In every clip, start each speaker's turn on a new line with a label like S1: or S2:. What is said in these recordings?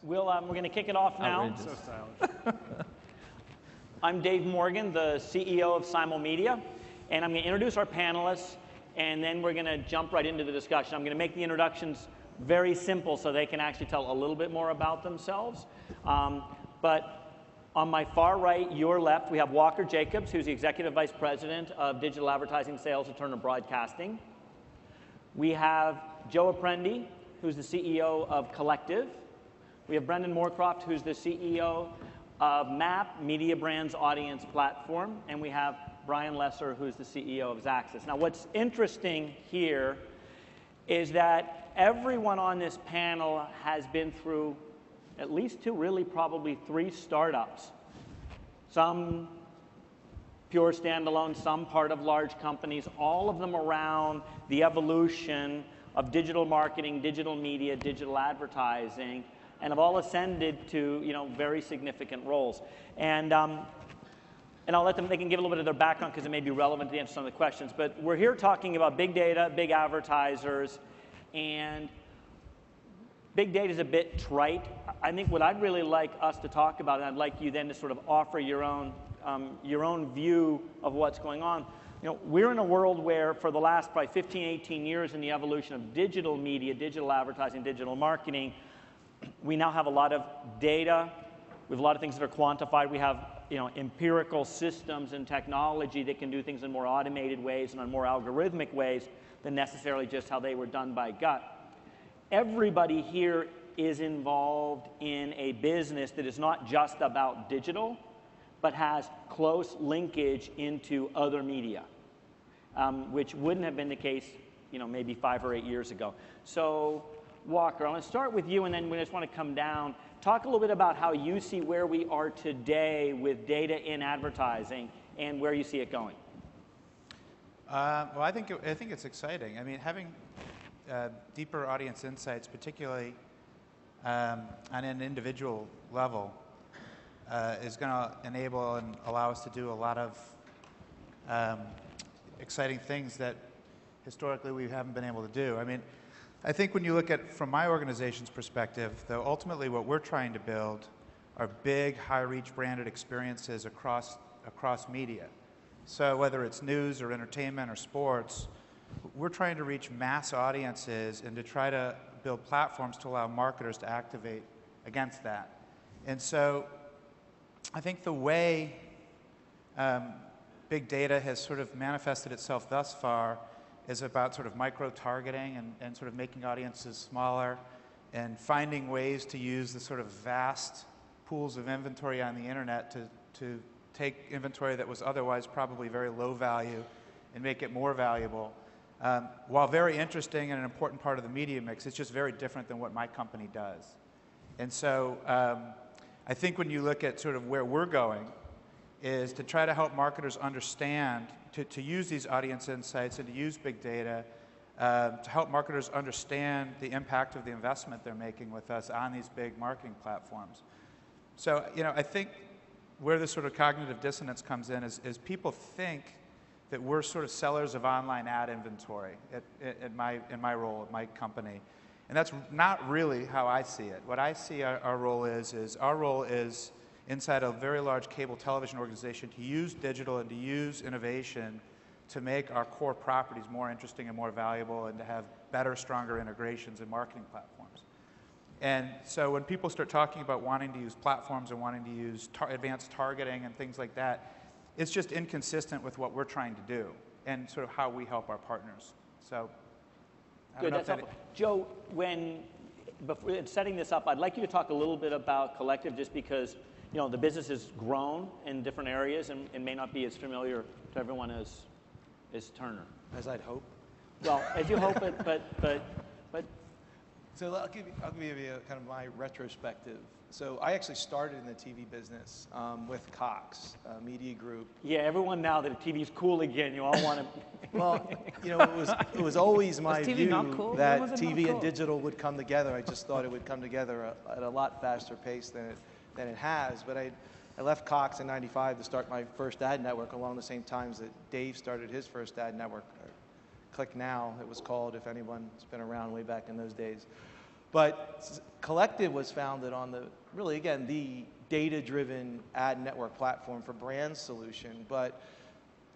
S1: We're going to kick it off now.
S2: Outrageous.
S3: So stylish.
S1: I'm Dave Morgan, the CEO of Simulmedia, and I'm going to introduce our panelists, and then we're going to jump right into the discussion. I'm going to make the introductions very simple so they can actually tell a little bit more about themselves. But on my far right, your left, we have Walker Jacobs, who's the Executive Vice President of Digital Advertising Sales at Turner Broadcasting. We have Joe Apprendi, who's the CEO of Collective. We have Brendan Moorcroft, who's the CEO of MAP, Mediabrands Audience Platform. And we have Brian Lesser, who's the CEO of Xaxis. Now, what's interesting here is that everyone on this panel has been through at least two, really probably three startups. Some pure standalone, some part of large companies, all of them around the evolution of digital marketing, digital media, digital advertising, and have all ascended to, very significant roles. And I'll let them, they can give a little bit of their background because it may be relevant to answer some of the questions. But we're here talking about big data, big advertisers, and big data is a bit trite. I think what I'd really like us to talk about, and I'd like you then to sort of offer your own view of what's going on. We're in a world where for the last probably 15, 18 years in the evolution of digital media, digital advertising, digital marketing, we now have a lot of data. We have a lot of things that are quantified. We have empirical systems and technology that can do things in more automated ways and in more algorithmic ways than necessarily just how they were done by gut. Everybody here is involved in a business that is not just about digital, but has close linkage into other media, which wouldn't have been the case, maybe 5 or 8 years ago. So, Walker, I want to start with you, and then we just want to come down. Talk a little bit about how you see where we are today with data in advertising and where you see it going.
S4: Well, I think it's exciting. I mean, having deeper audience insights, particularly on an individual level, is going to enable and allow us to do a lot of exciting things that historically we haven't been able to do. I mean, I think when you look at, from my organization's perspective, though, ultimately what we're trying to build are big, high-reach branded experiences across media. So whether it's news or entertainment or sports, we're trying to reach mass audiences and to try to build platforms to allow marketers to activate against that. And so I think the way big data has sort of manifested itself thus far is about sort of micro-targeting and sort of making audiences smaller and finding ways to use the sort of vast pools of inventory on the internet to take inventory that was otherwise probably very low value and make it more valuable. While very interesting and an important part of the media mix, it's just very different than what my company does. And so I think when you look at sort of where we're going is to try to help marketers understand, to use these audience insights and to use big data to help marketers understand the impact of the investment they're making with us on these big marketing platforms. So, I think where this sort of cognitive dissonance comes in is people think that we're sort of sellers of online ad inventory in my role at my company. And that's not really how I see it. What I see our role is inside a very large cable television organization to use digital and to use innovation to make our core properties more interesting and more valuable and to have better, stronger integrations in marketing platforms. And so when people start talking about wanting to use platforms and wanting to use advanced targeting and things like that, it's just inconsistent with what we're trying to do and sort of how we help our partners. So,
S1: good, that's helpful. Joe, before setting this up, I'd like you to talk a little bit about Collective, just because the business has grown in different areas and may not be as familiar to everyone as Turner.
S3: As I'd hope.
S1: Well, as you hope, but.
S3: So I'll give you kind of my retrospective. So I actually started in the TV business with Cox Media Group.
S1: Yeah, everyone now that TV's cool again, you all want to.
S3: Well, it was always my view
S1: cool?
S3: that TV and digital would come together. I just thought it would come together at a lot faster pace than it has. But I left Cox in '95 to start my first ad network along the same times that Dave started his first ad network. Click Now, it was called, if anyone's been around way back in those days. But Collective was founded on the, really, again, the data-driven ad network platform for brand solution. But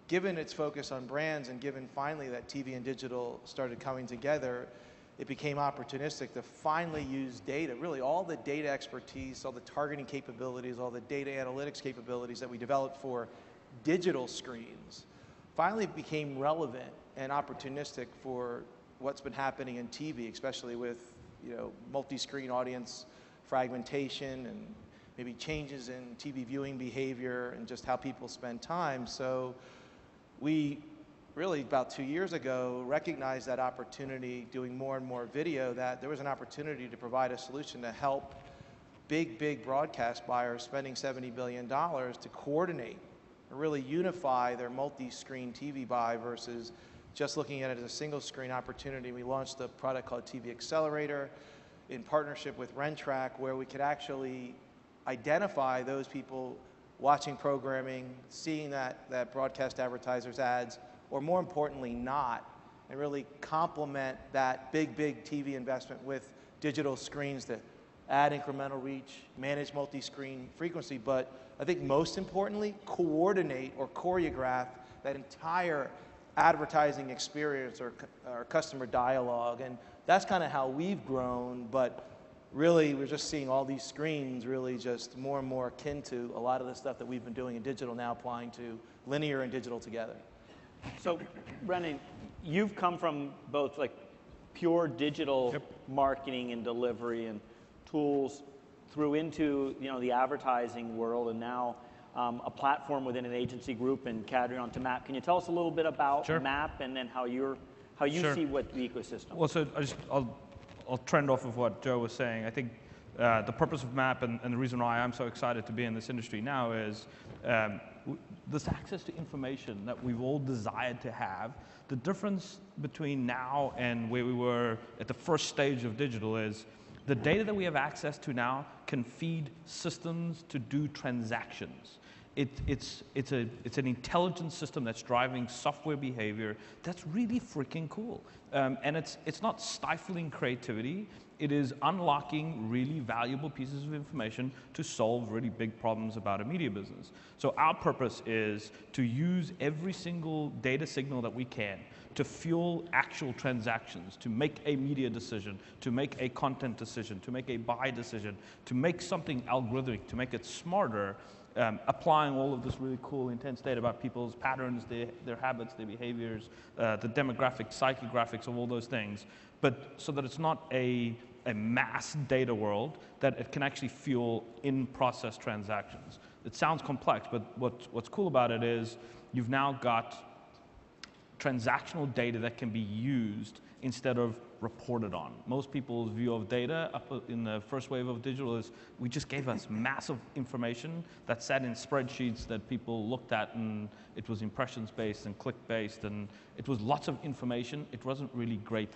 S3: given its focus on brands and given finally that TV and digital started coming together, it became opportunistic to finally use data, really all the data expertise, all the targeting capabilities, all the data analytics capabilities that we developed for digital screens, finally became relevant and opportunistic for what's been happening in TV, especially with, you know, multi-screen audience fragmentation and maybe changes in TV viewing behavior and just how people spend time. So we really about 2 years ago recognized that opportunity, doing more and more video, that there was an opportunity to provide a solution to help big broadcast buyers spending $70 billion to coordinate and really unify their multi-screen TV buy versus just looking at it as a single screen opportunity. We launched a product called TV Accelerator in partnership with Rentrack, where we could actually identify those people watching programming, seeing that broadcast advertisers ads, or more importantly not, and really complement that big TV investment with digital screens to add incremental reach, manage multi-screen frequency, but I think most importantly, coordinate or choreograph that entire advertising experience or customer dialogue. And that's kind of how we've grown, but really we're just seeing all these screens really just more and more akin to a lot of the stuff that we've been doing in digital now applying to linear and digital together.
S1: So, Brendan, you've come from both like pure digital marketing and delivery and tools through into, you know, the advertising world, and now a platform within an agency group and cadre onto MAP. Can you tell us a little bit about MAP and then how you see what the ecosystem?
S2: Well, so I'll trend off of what Joe was saying. I think the purpose of MAP and the reason why I'm so excited to be in this industry now is this access to information that we've all desired to have. The difference between now and where we were at the first stage of digital is the data that we have access to now can feed systems to do transactions. It's an intelligent system that's driving software behavior that's really freaking cool. And it's not stifling creativity. It is unlocking really valuable pieces of information to solve really big problems about a media business. So our purpose is to use every single data signal that we can to fuel actual transactions, to make a media decision, to make a content decision, to make a buy decision, to make something algorithmic, to make it smarter, applying all of this really cool, intense data about people's patterns, their habits, their behaviors, the demographics, psychographics of all those things, but so that it's not a mass data world, that it can actually fuel in-process transactions. It sounds complex, but what's cool about it is you've now got transactional data that can be used instead of reported on. Most people's view of data up in the first wave of digital is we just gave us massive information that sat in spreadsheets that people looked at, and it was impressions based and click based, and it was lots of information. It wasn't really great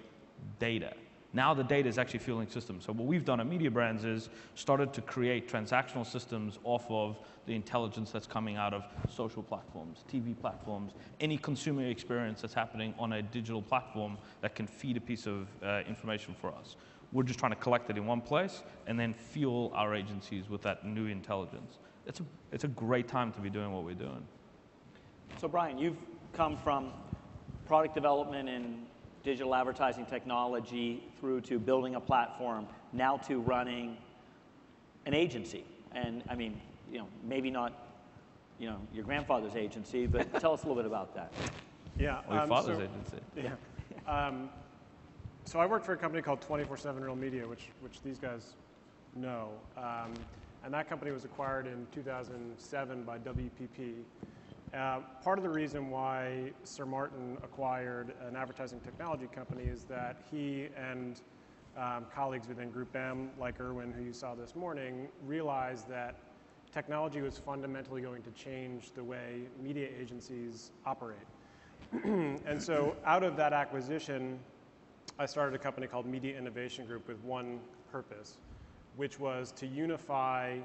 S2: data. Now the data is actually fueling systems. So what we've done at Mediabrands is started to create transactional systems off of the intelligence that's coming out of social platforms, TV platforms, any consumer experience that's happening on a digital platform that can feed a piece of information for us. We're just trying to collect it in one place and then fuel our agencies with that new intelligence. It's a great time to be doing what we're doing.
S1: So Brian, you've come from product development and digital advertising technology through to building a platform, now to running an agency. And I mean, you know, maybe not, you know, your grandfather's agency, but tell us a little bit about that.
S5: Yeah.
S2: Or your father's agency.
S5: Yeah. So I worked for a company called 24/7 Real Media, which these guys know. And that company was acquired in 2007 by WPP. Part of the reason why Sir Martin acquired an advertising technology company is that he and colleagues within Group M, like Irwin, who you saw this morning, realized that technology was fundamentally going to change the way media agencies operate. And so out of that acquisition, I started a company called Media Innovation Group with one purpose, which was to unify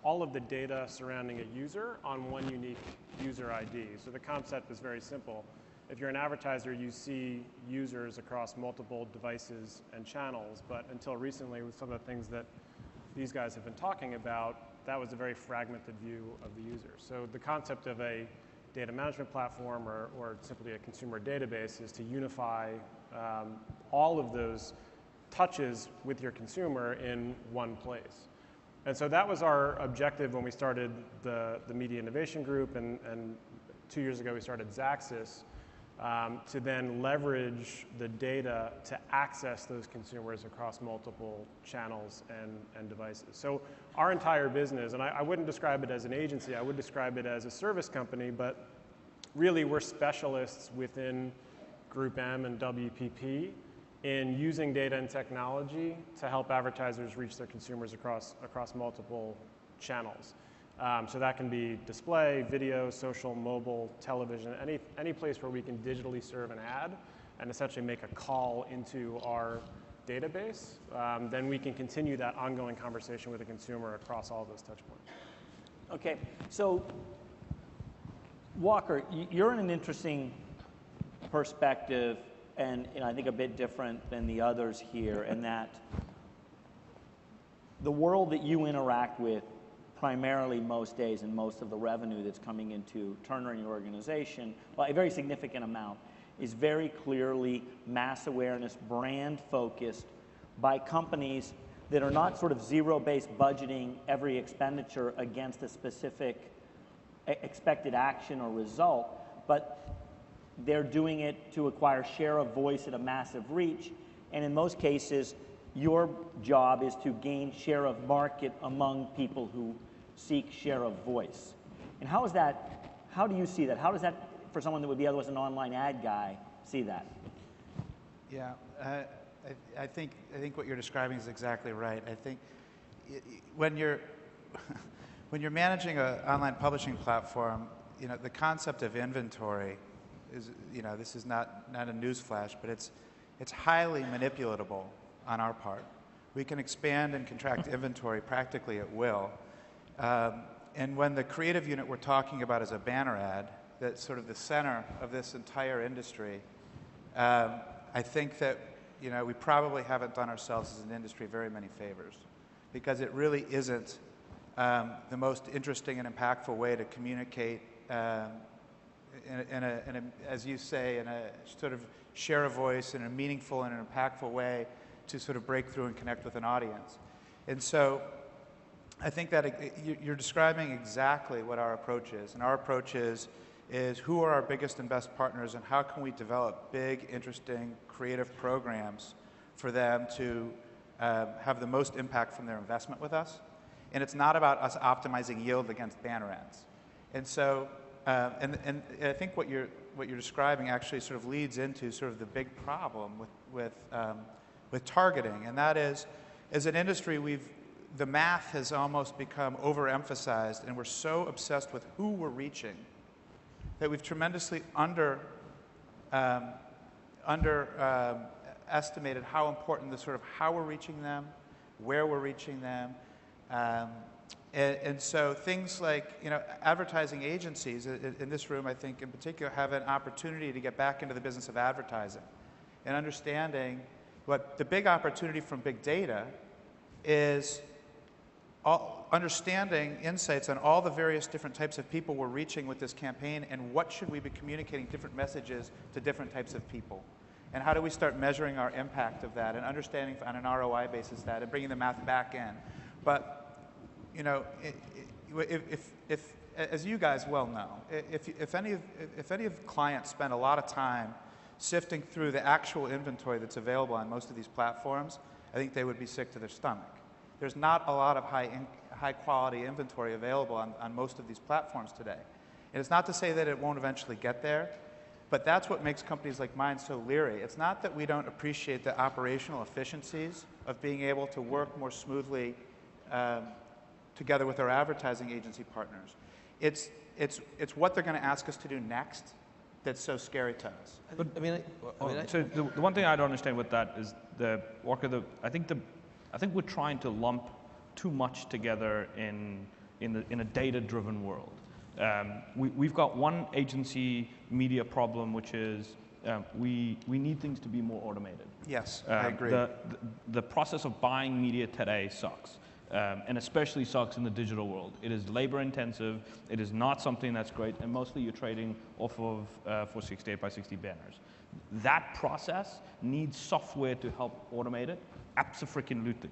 S5: all of the data surrounding a user on one unique user ID. So the concept is very simple. if you're an advertiser, you see users across multiple devices and channels, but until recently, with some of the things that these guys have been talking about, that was a very fragmented view of the user. So the concept of a data management platform or simply a consumer database is to unify all of those touches with your consumer in one place. And so that was our objective when we started the Media Innovation Group, and 2 years ago we started Xaxis, to then leverage the data to access those consumers across multiple channels and devices. So our entire business, and I wouldn't describe it as an agency, I would describe it as a service company, but really we're specialists within Group M and WPP in using data and technology to help advertisers reach their consumers across multiple channels. So that can be display, video, social, mobile, television, any place where we can digitally serve an ad and essentially make a call into our database, then we can continue that ongoing conversation with the consumer across all those touch points.
S1: Okay, so Walker, you're in an interesting perspective, and I think a bit different than the others here, in that the world that you interact with primarily most days, and most of the revenue that's coming into Turner and your organization, well, a very significant amount, is very clearly mass awareness, brand focused by companies that are not sort of zero-based budgeting every expenditure against a specific expected action or result, but they're doing it to acquire share of voice at a massive reach, and in most cases, your job is to gain share of market among people who seek share of voice. And how is that, how do you see that? How does that, for someone that would be otherwise an online ad guy, see that?
S4: Yeah, I think what you're describing is exactly right. I think when you're when you're managing an online publishing platform, the concept of inventory is, this is not a newsflash, but it's highly manipulatable on our part. We can expand and contract inventory practically at will. And when the creative unit we're talking about is a banner ad, that's sort of the center of this entire industry, I think that we probably haven't done ourselves as an industry very many favors, because it really isn't the most interesting and impactful way to communicate as you say, in a sort of share a voice in a meaningful and an impactful way to sort of break through and connect with an audience. And so I think that you're describing exactly what our approach is. And our approach is who are our biggest and best partners, and how can we develop big, interesting, creative programs for them to have the most impact from their investment with us. And it's not about us optimizing yield against banner ads. And so, and I think what you're describing actually sort of leads into sort of the big problem with targeting, and that is, as an industry, the math has almost become overemphasized, and we're so obsessed with who we're reaching that we've tremendously underestimated how important the sort of how we're reaching them, where we're reaching them. And so things like, advertising agencies in this room, I think in particular, have an opportunity to get back into the business of advertising and understanding what the big opportunity from big data is, understanding insights on all the various different types of people we're reaching with this campaign, and what should we be communicating different messages to different types of people. And how do we start measuring our impact of that and understanding on an ROI basis that and bringing the math back in. But if as you guys well know, if any of clients spend a lot of time sifting through the actual inventory that's available on most of these platforms, I think they would be sick to their stomach. There's not a lot of high quality inventory available on most of these platforms today. And it's not to say that it won't eventually get there, but that's what makes companies like mine so leery. It's not that we don't appreciate the operational efficiencies of being able to work more smoothly together with our advertising agency partners. It's what they're going to ask us to do next that's so scary to us.
S2: But so the one thing I don't understand with that is I think we're trying to lump too much together in a data-driven world. We've got one agency media problem, which is we need things to be more automated.
S4: Yes, I agree.
S2: The process of buying media today sucks, and especially sucks in the digital world. It is labor intensive, it is not something that's great, and mostly you're trading off of 468 by 60 banners. That process needs software to help automate it, abso-freaking-lutely.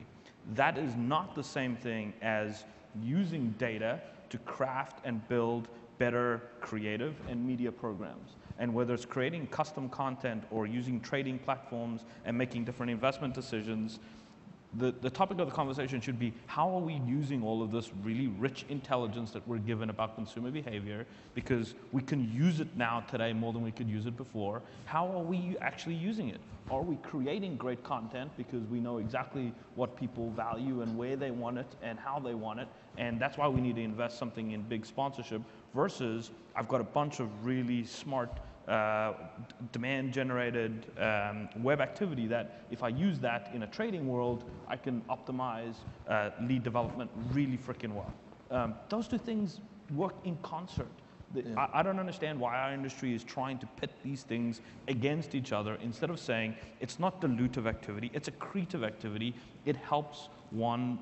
S2: That is not the same thing as using data to craft and build better creative and media programs. And whether it's creating custom content or using trading platforms and making different investment decisions, the topic of the conversation should be, how are we using all of this really rich intelligence that we're given about consumer behavior, because we can use it now today more than we could use it before. How are we actually using it? Are we creating great content because we know exactly what people value and where they want it and how they want it, and that's why we need to invest something in big sponsorship, versus I've got a bunch of really smart demand-generated web activity that if I use that in a trading world, I can optimize lead development really freaking well. Those two things work in concert. I don't understand why our industry is trying to pit these things against each other instead of saying it's not dilutive activity, it's accretive activity. It helps one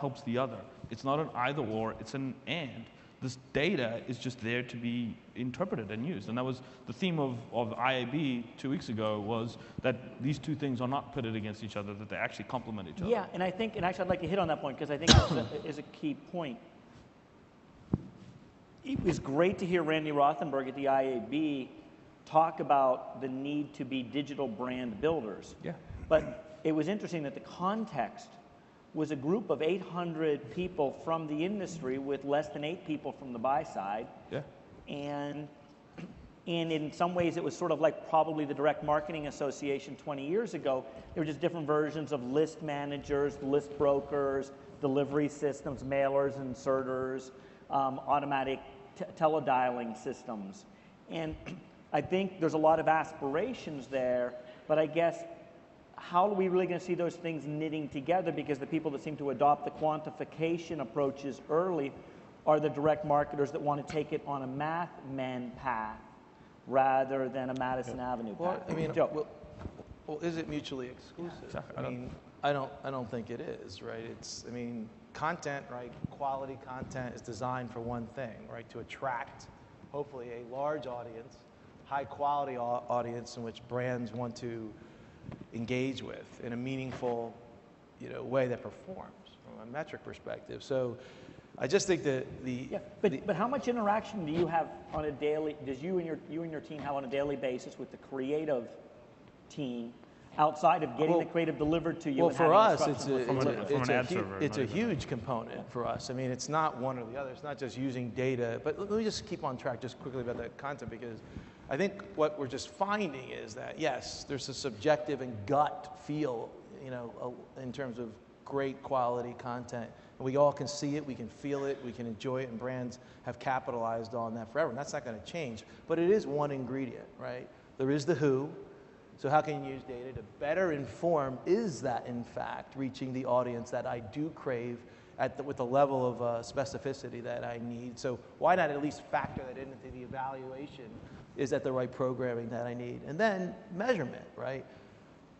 S2: helps the other. It's not an either or, it's an and. This data is just there to be interpreted and used. And that was the theme of IAB 2 weeks ago, was that these two things are not pitted against each other, that they actually complement each other.
S1: Yeah, and I think, and actually I'd like to hit on that point because I think this is a key point. It was great to hear Randy Rothenberg at the IAB talk about the need to be digital brand builders.
S2: Yeah.
S1: But it was interesting that the context was a group of 800 people from the industry with less than 8 people from the buy side.
S2: Yeah.
S1: And in some ways it was sort of like probably the Direct Marketing Association 20 years ago. They were just different versions of list managers, list brokers, delivery systems, mailers, inserters, automatic teledialing systems. And I think there's a lot of aspirations there, but I guess how are we really going to see those things knitting together? Because the people that seem to adopt the quantification approaches early are the direct marketers that want to take it on a math men path rather than a Madison Avenue
S3: Well,
S1: path.
S3: I mean,
S1: Joe.
S3: well, is it mutually exclusive? I don't think it is, right? It's, I mean, content, right? Quality content is designed for one thing, right? To attract, hopefully, a large audience, high quality audience in which brands want to engage with in a meaningful, way that performs from a metric perspective. So, I just think that
S1: but how much interaction do you have on a daily? Does you and your team have on a daily basis with the creative team, outside of getting the creative delivered to you?
S3: Well,
S1: and
S3: for us,
S1: having
S3: it's a huge component for us. I mean, it's not one or the other. It's not just using data. But let me just keep on track just quickly about that content, because I think what we're just finding is that, yes, there's a subjective and gut feel, in terms of great quality content. And we all can see it, we can feel it, we can enjoy it, and brands have capitalized on that forever. And that's not going to change. But it is one ingredient, right? There is the who. So how can you use data to better inform, is that in fact reaching the audience that I do crave with the level of specificity that I need? So why not at least factor that into the evaluation? Is that the right programming that I need? And then measurement, right?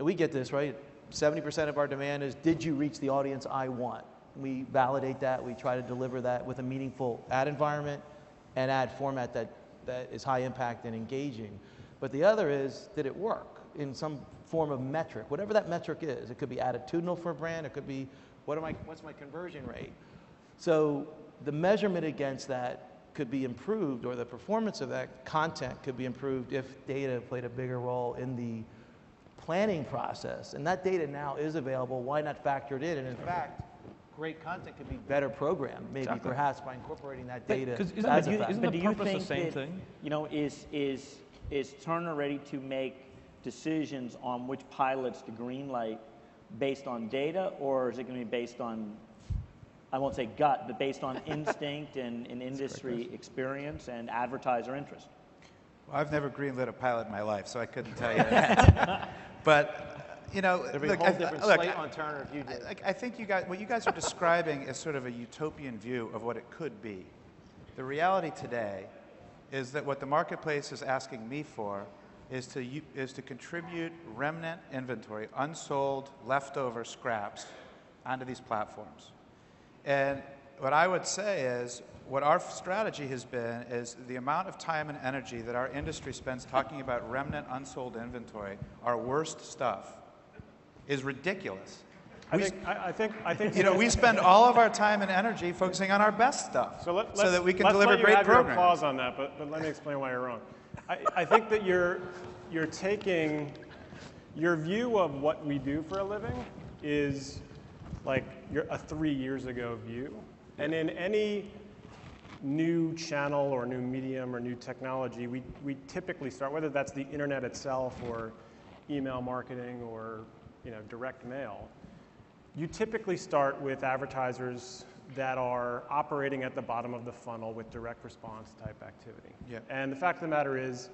S3: And we get this, right? 70% of our demand is, did you reach the audience I want? We validate that. We try to deliver that with a meaningful ad environment and ad format that is high impact and engaging. But the other is, did it work in some form of metric? Whatever that metric is. It could be attitudinal for a brand. It could be, what's my conversion rate? So the measurement against that could be improved, or the performance of that content could be improved if data played a bigger role in the planning process. And that data now is available. Why not factor it in? And in fact, great content could be better programmed, maybe perhaps by incorporating that data.
S2: Isn't
S1: Do you
S2: the
S1: think
S2: same
S1: that,
S2: thing?
S1: Is Turner ready to make decisions on which pilots to greenlight based on data, or is it going to be based on, I won't say gut, but based on instinct and industry experience and advertiser interest?
S4: Well, I've never greenlit a pilot in my life, so I couldn't tell you that. But
S3: there'd be a whole different slate on Turner if you did.
S4: I think what you guys are describing is sort of a utopian view of what it could be. The reality today is that what the marketplace is asking me for is to contribute remnant inventory, unsold, leftover scraps, onto these platforms. And what I would say is, what our strategy has been is the amount of time and energy that our industry spends talking about remnant unsold inventory, our worst stuff, is ridiculous.
S5: I think
S4: You know, we spend all of our time and energy focusing on our best stuff, so that we can deliver great
S5: programs.
S4: programs.
S5: Applause on that, but let me explain why you're wrong. I think that you're taking your view of what we do for a living is like a 3 years ago view, and in any new channel or new medium or new technology, we typically start, whether that's the internet itself or email marketing or direct mail. You typically start with advertisers that are operating at the bottom of the funnel with direct response type activity.
S4: Yeah.
S5: And the fact of the matter is,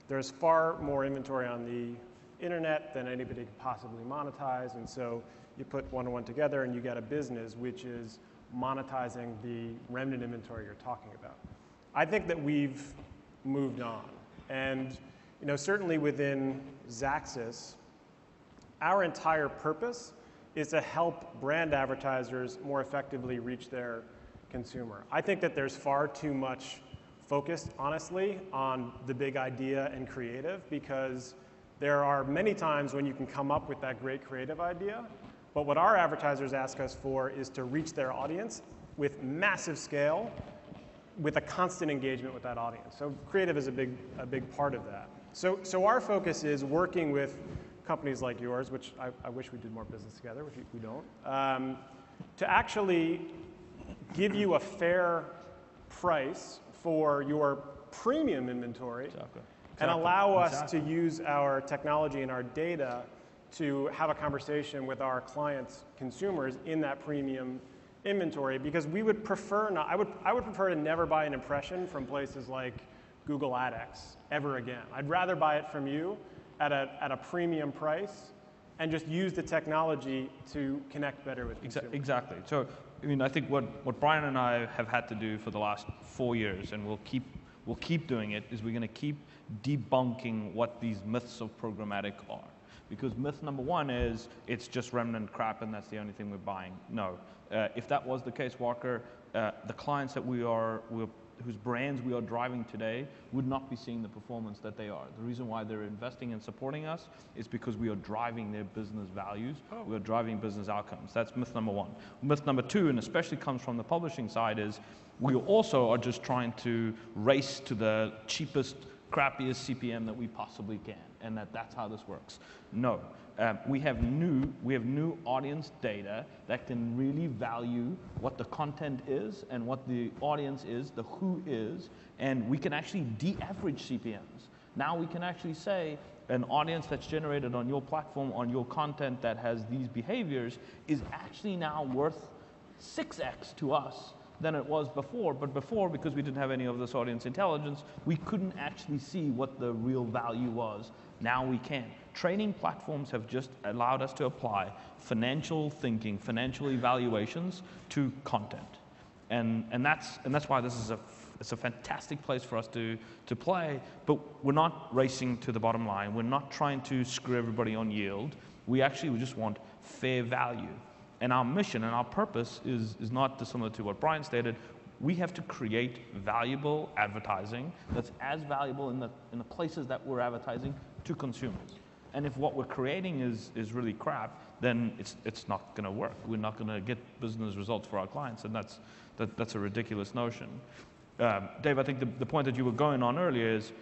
S5: there's far more inventory on the internet than anybody could possibly monetize, and so you put one and one together and you get a business which is monetizing the remnant inventory you're talking about. I think that we've moved on, and certainly within Xaxis, our entire purpose is to help brand advertisers more effectively reach their consumer. I think that there's far too much focus, honestly, on the big idea and creative, because there are many times when you can come up with that great creative idea, but what our advertisers ask us for is to reach their audience with massive scale, with a constant engagement with that audience. So creative is a big part of that. So our focus is working with companies like yours, which I wish we did more business together, which we don't, to actually give you a fair price for your premium inventory.
S2: Exactly.
S5: And allow us to use our technology and our data to have a conversation with our clients' consumers in that premium inventory, because we would prefer not, I would prefer to never buy an impression from places like Google AdX ever again. I'd rather buy it from you at a premium price and just use the technology to connect better with consumers.
S2: Exactly. So, I mean, I think what Brian and I have had to do for the last 4 years, and we'll keep doing it, is we're going to keep debunking what these myths of programmatic are. Because myth number one is it's just remnant crap and that's the only thing we're buying. No. If that was the case, Walker, the clients that whose brands we are driving today would not be seeing the performance that they are. The reason why they're investing and supporting us is because we are driving their business values. We are driving business outcomes. That's myth number one. Myth number two, and especially comes from the publishing side, is we also are just trying to race to the cheapest, crappiest CPM that we possibly can, and that's how this works. No. We have new audience data that can really value what the content is and what the audience is, the who is, and we can actually de-average CPMs. Now we can actually say an audience that's generated on your platform, on your content that has these behaviors is actually now worth 6x to us than it was before. But before, because we didn't have any of this audience intelligence, we couldn't actually see what the real value was. Now we can. Training platforms have just allowed us to apply financial thinking, financial evaluations to content. And that's why this is it's a fantastic place for us to play, but we're not racing to the bottom line. We're not trying to screw everybody on yield. We just want fair value. And our mission and our purpose is not dissimilar to what Brian stated. We have to create valuable advertising that's as valuable in the places that we're advertising to consumers. And if what we're creating is really crap, then it's not going to work. We're not going to get business results for our clients, and that's a ridiculous notion. Dave, I think the point that you were going on earlier is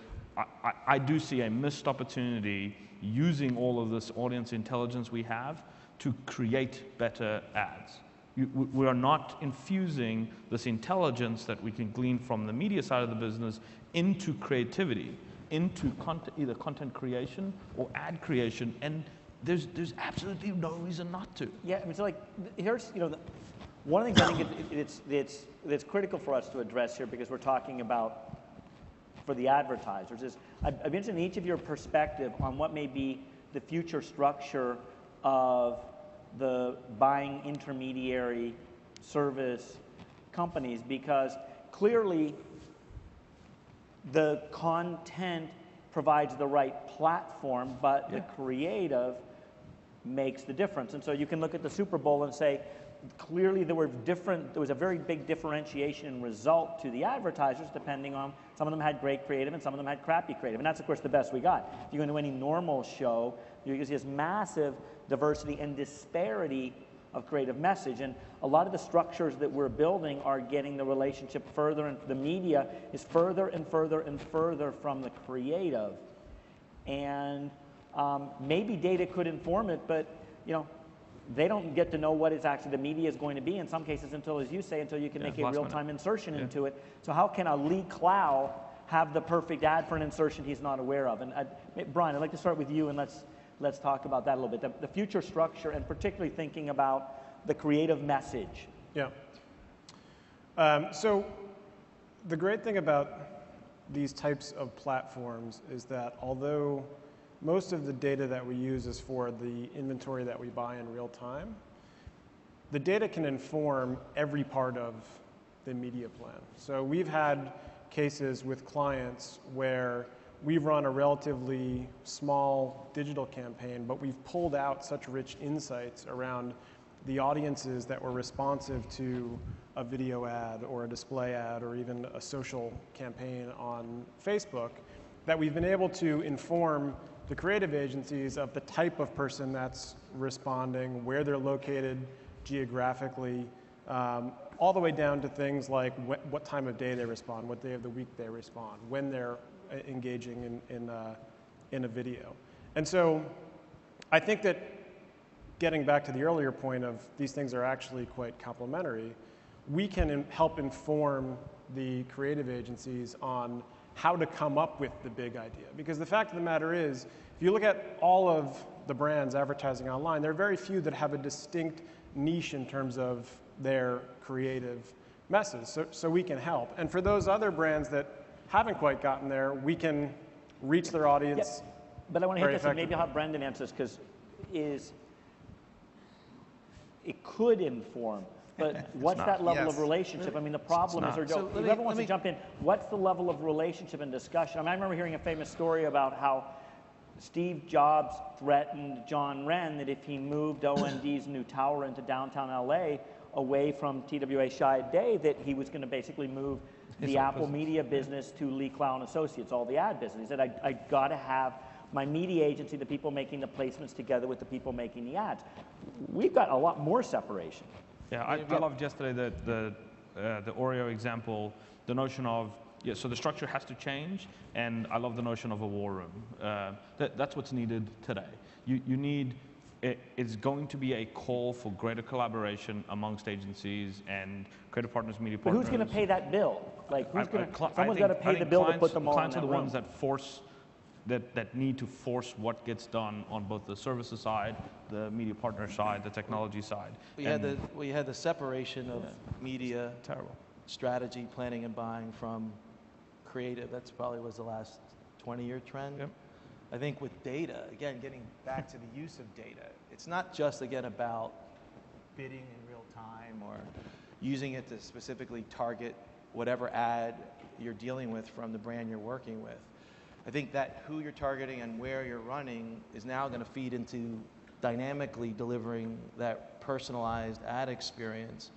S2: I do see a missed opportunity using all of this audience intelligence we have to create better ads. We are not infusing this intelligence that we can glean from the media side of the business into creativity, into either content creation or ad creation, and there's absolutely no reason not to.
S1: Yeah, I mean, so like, here's, one of the things I think it's critical for us to address here, because we're talking about for the advertisers, is I'd be interested in each of your perspective on what may be the future structure of the buying intermediary service companies, because clearly the content provides the right platform, but the creative makes the difference. And so you can look at the Super Bowl and say, clearly there was a very big differentiation in result to the advertisers, depending on, some of them had great creative and some of them had crappy creative. And that's, of course, the best we got. If you go into any normal show, you're going to see this massive diversity and disparity of creative message. And a lot of the structures that we're building are getting the relationship further, and the media is further and further and further from the creative. And maybe data could inform it, but they don't get to know what is actually the media is going to be in some cases until, as you say, until you can make a real-time insertion into it. So how can a Lee Clow have the perfect ad for an insertion he's not aware of? And Brian, I'd like to start with you, and let's talk about that a little bit. The future structure, and particularly thinking about the creative message.
S5: Yeah. So the great thing about these types of platforms is that although most of the data that we use is for the inventory that we buy in real time, the data can inform every part of the media plan. So we've had cases with clients where we've run a relatively small digital campaign, but we've pulled out such rich insights around the audiences that were responsive to a video ad or a display ad or even a social campaign on Facebook, that we've been able to inform the creative agencies of the type of person that's responding, where they're located geographically, all the way down to things like what time of day they respond, what day of the week they respond, when they're engaging in a video. And so I think that getting back to the earlier point of these things are actually quite complementary, we can help inform the creative agencies on how to come up with the big idea. Because the fact of the matter is, if you look at all of the brands advertising online, there are very few that have a distinct niche in terms of their creative message. So we can help. And for those other brands that haven't quite gotten there, we can reach their audience.
S1: Yeah, but I want to hit this, and maybe I'll have Brendan answer this, because it could inform. But what's that level of relationship? I mean, the problem is, or Joe, whoever wants to jump in, what's the level of relationship and discussion? I mean, I remember hearing a famous story about how Steve Jobs threatened John Wren that if he moved OND's new tower into downtown LA away from TWA Chiat Day, that he was going to basically move the Apple media business to Lee Clow and Associates, all the ad business. He said, I got to have my media agency, the people making the placements, together with the people making the ads. We've got a lot more separation.
S2: Yeah, I loved yesterday the Oreo example, the notion of, so the structure has to change, and I love the notion of a war room. That's what's needed today. You need, it's going to be a call for greater collaboration amongst agencies and creative partners, media partners.
S1: But who's going to pay that bill? Like, who's going to, someone's got to pay the bill to put them all in that room.
S2: Clients are the ones that force, that need to force what gets done on both the services side, the media partner side, the technology side.
S3: We had the separation of media, strategy, planning and buying from creative. That's probably was the last 20-year trend.
S2: Yep.
S3: I think with data, again, getting back to the use of data, it's not just, again, about bidding in real time or using it to specifically target whatever ad you're dealing with from the brand you're working with. I think that who you're targeting and where you're running is now going to feed into dynamically delivering that personalized ad experience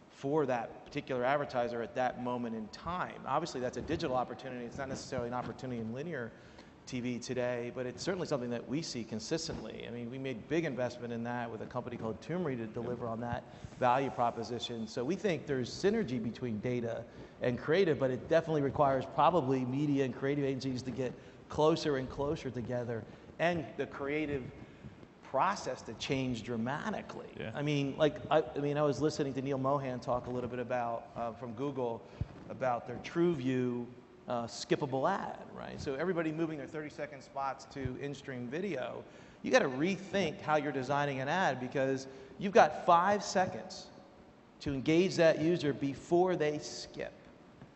S3: for that particular advertiser at that moment in time. Obviously, that's a digital opportunity. It's not necessarily an opportunity in linear TV today, but it's certainly something that we see consistently. I mean, we made big investment in that with a company called Tumri to deliver on that value proposition. So we think there's synergy between data and creative, but it definitely requires probably media and creative agencies to get closer and closer together, and the creative process to change dramatically.
S2: Yeah.
S3: I mean, I was listening to Neil Mohan talk a little bit about, from Google, about their TrueView skippable ad, right? So everybody moving their 30-second spots to in-stream video, you got to rethink how you're designing an ad, because you've got 5 seconds to engage that user before they skip.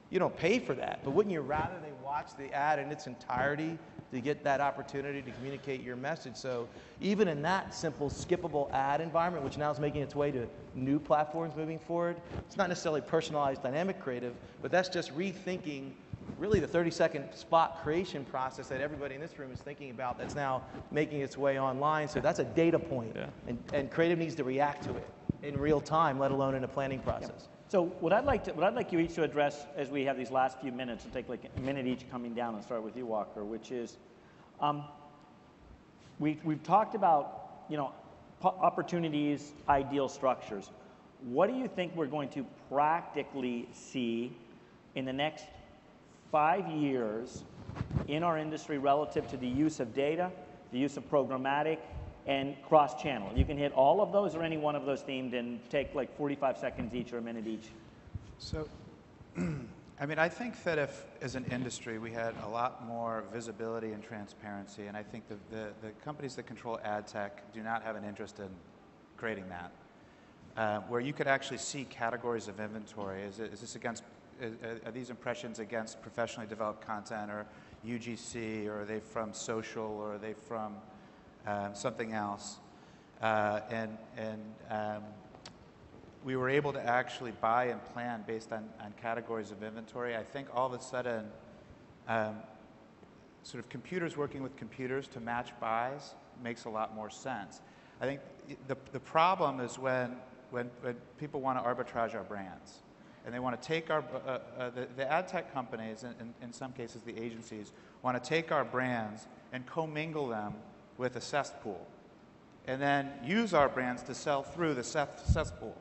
S3: You don't pay for that, but wouldn't you rather they watch the ad in its entirety to get that opportunity to communicate your message? So even in that simple skippable ad environment, which now is making its way to new platforms moving forward, it's not necessarily personalized dynamic creative, but that's just rethinking really the 30-second spot creation process that everybody in this room is thinking about that's now making its way online. So that's a data point, and creative needs to react to it in real time, let alone in a planning process.
S1: So what I'd like you each to address as we have these last few minutes, and take like a minute each coming down, and start with you, Walker, which is, we've talked about, you know, opportunities, ideal structures. What do you think we're going to practically see in the next 5 years in our industry relative to the use of data, the use of programmatic, and cross-channel? You can hit all of those or any one of those themed and take like 45 seconds each or a minute each.
S4: So, I mean, I think that if, as an industry, we had a lot more visibility and transparency, and I think the companies that control ad tech do not have an interest in creating that, where you could actually see categories of inventory. Is this against, are these impressions against professionally developed content, or UGC, or are they from social, or are they from something else? We were able to actually buy and plan based on categories of inventory. I think all of a sudden, sort of computers working with computers to match buys makes a lot more sense. I think the problem is when people want to arbitrage our brands, and they want to take our, the ad tech companies, and in some cases the agencies, want to take our brands and commingle them with a cesspool, and then use our brands to sell through the cesspool.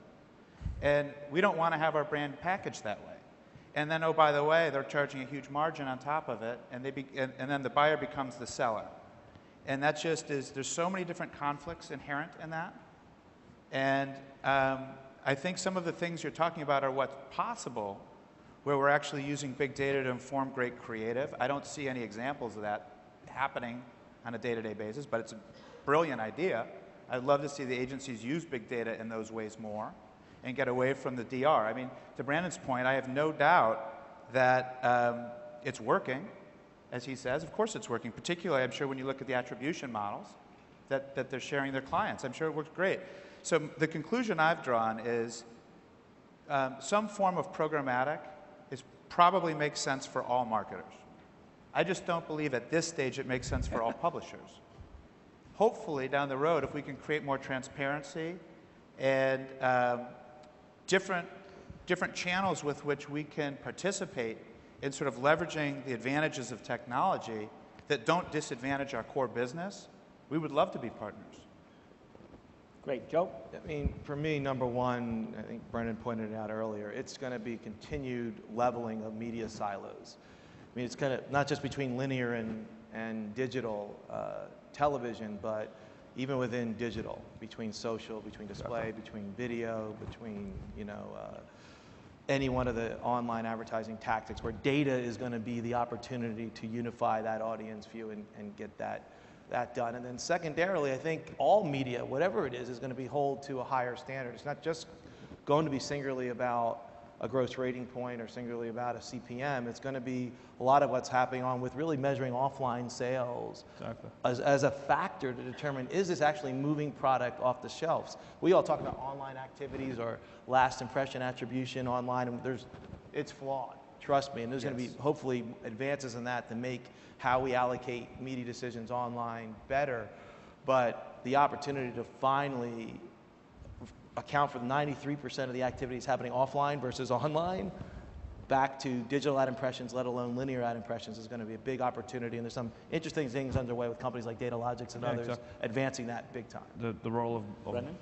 S4: And we don't want to have our brand packaged that way. And then, oh, by the way, they're charging a huge margin on top of it, and then the buyer becomes the seller. And that just is, there's so many different conflicts inherent in that. And I think some of the things you're talking about are what's possible, where we're actually using big data to inform great creative. I don't see any examples of that happening on a day-to-day basis, but it's a brilliant idea. I'd love to see the agencies use big data in those ways more and get away from the DR. I mean, to Brandon's point, I have no doubt that it's working, as he says. Of course it's working, particularly, I'm sure, when you look at the attribution models that they're sharing their clients. I'm sure it works great. So the conclusion I've drawn is some form of programmatic probably makes sense for all marketers. I just don't believe at this stage it makes sense for all publishers. Hopefully, down the road, if we can create more transparency and different channels with which we can participate in sort of leveraging the advantages of technology that don't disadvantage our core business, we would love to be partners.
S1: Great. Joe?
S3: I mean, for me, number one, I think Brendan pointed it out earlier, it's going to be continued leveling of media silos. I mean, it's kind of not just between linear and digital television, but even within digital, between social, between display, between video, between, you know, any one of the online advertising tactics, where data is going to be the opportunity to unify that audience view and get that done. And then secondarily, I think all media, whatever it is going to be held to a higher standard. It's not just going to be singularly about a gross rating point or singularly about a CPM. It's going to be a lot of what's happening on with really measuring offline sales as a factor to determine, is this actually moving product off the shelves? We all talk about online activities or last impression attribution online, and it's flawed, trust me, and there's going to be hopefully advances in that to make how we allocate media decisions online better. But the opportunity to finally account for 93% of the activities happening offline versus online, back to digital ad impressions, let alone linear ad impressions, is going to be a big opportunity. And there's some interesting things underway with companies like Datalogix and others advancing that big time.
S2: The role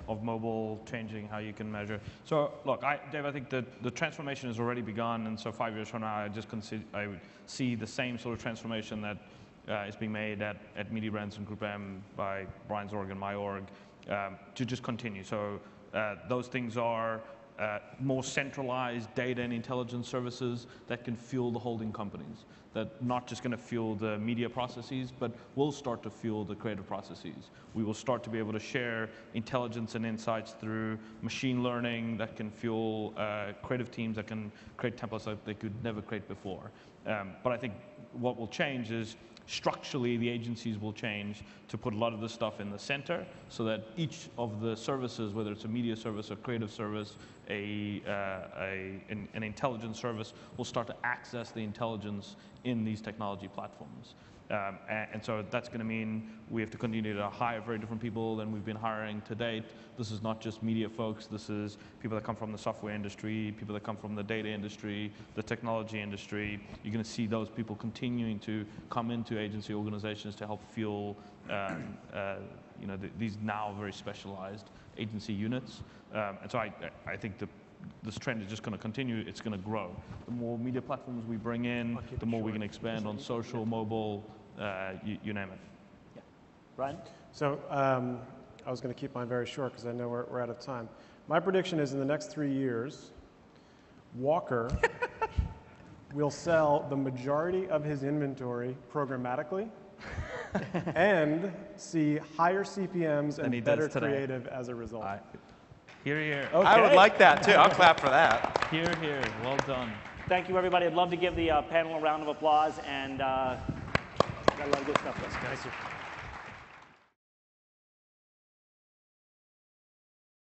S2: of mobile changing how you can measure. So look, Dave, I think the transformation has already begun, and so 5 years from now, I would see the same sort of transformation that is being made at Mediabrands and Group M by Brian's org and my org to just continue. So those things are more centralized data and intelligence services that can fuel the holding companies, that not just going to fuel the media processes, but will start to fuel the creative processes. We will start to be able to share intelligence and insights through machine learning that can fuel creative teams that can create templates that they could never create before. But I think what will change is structurally the agencies will change to put a lot of this stuff in the center so that each of the services, whether it's a media service, a creative service, an intelligence service, will start to access the intelligence in these technology platforms. And so that's going to mean we have to continue to hire very different people than we've been hiring to date. This is not just media folks. This is people that come from the software industry, people that come from the data industry, the technology industry. You're going to see those people continuing to come into agency organizations to help fuel these now very specialized agency units. And so I think this trend is just going to continue. It's going to grow. The more media platforms we bring in, the more we can expand on social, mobile, you name it.
S1: Yeah. Brian?
S5: So I was going to keep mine very short because I know we're out of time. My prediction is in the next 3 years, Walker will sell the majority of his inventory programmatically and see higher CPMs and better creative as a result.
S2: Hear, hear.
S1: Okay.
S4: I would like that too. I'll clap for that.
S2: Hear, hear. Well done.
S1: Thank you, everybody. I'd love to give the panel a round of applause, and got a lot of good stuff.
S5: Thank you.